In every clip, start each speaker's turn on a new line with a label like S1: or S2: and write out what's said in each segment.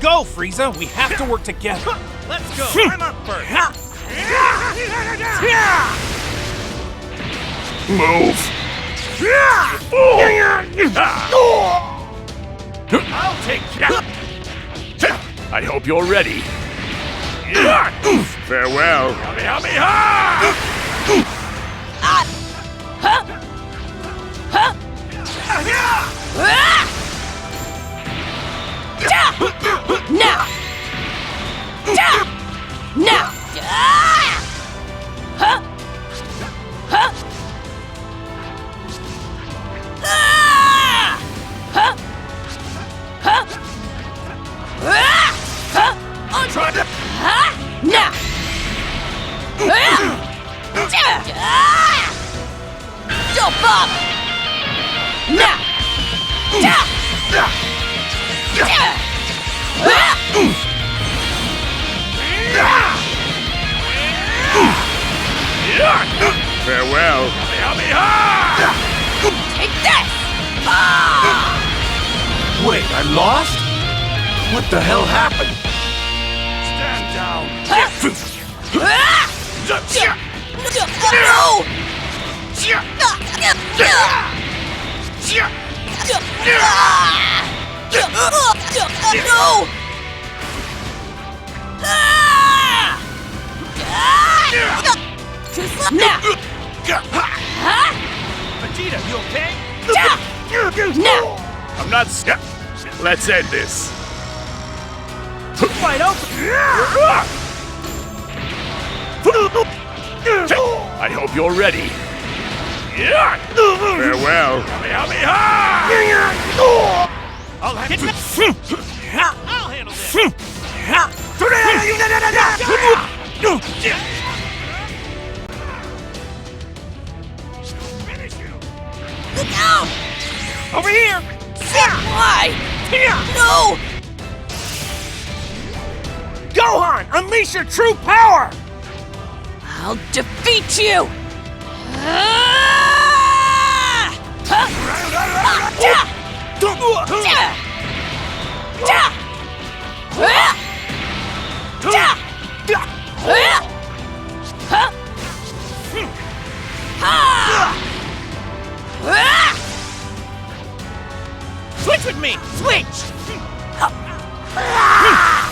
S1: go, Frieza. We have to work together.
S2: Let's go. I'm up first.
S3: Move.
S2: I'll take care.
S3: I hope you're ready. Farewell.
S4: Now! Now! Huh? Huh? Huh? Huh? Huh?
S3: Try to.
S4: Now! Jump up! Now!
S3: Farewell.
S4: Take this!
S1: Wait, I'm lost? What the hell happened?
S3: Stand down.
S4: Now!
S2: Vegeta, you okay?
S4: Now!
S3: I'm not scared. Let's end this.
S2: Wide open.
S3: I hope you're ready. Farewell.
S2: I'll handle this.
S4: Look out!
S2: Over here.
S4: Why? No!
S2: Gohan, unleash your true power.
S4: I'll defeat you!
S2: Switch with me.
S4: Switch!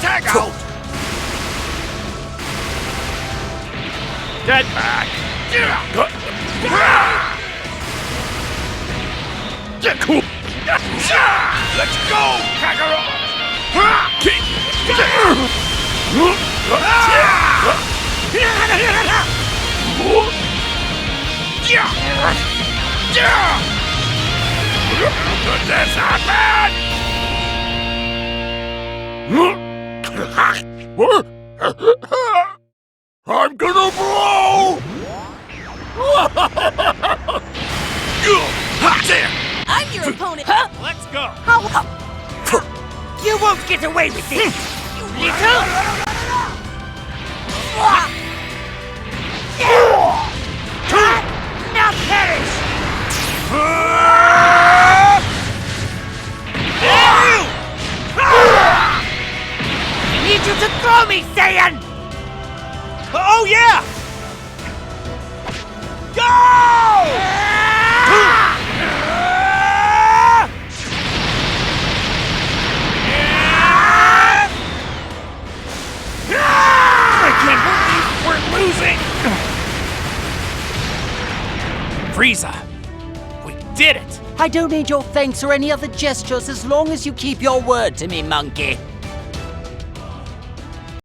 S3: Tag out. Get back. Cool. Let's go, Kakarot. Could this happen? I'm gonna blow!
S4: I'm your opponent! Huh?
S2: Let's go.
S4: You won't get away with this! You little... Now perish! I need you to throw me, Saiyan!
S2: Oh yeah. Go!
S1: I can't believe we're losing! Frieza, we did it!
S5: I don't need your thanks or any other gestures as long as you keep your word to me, monkey.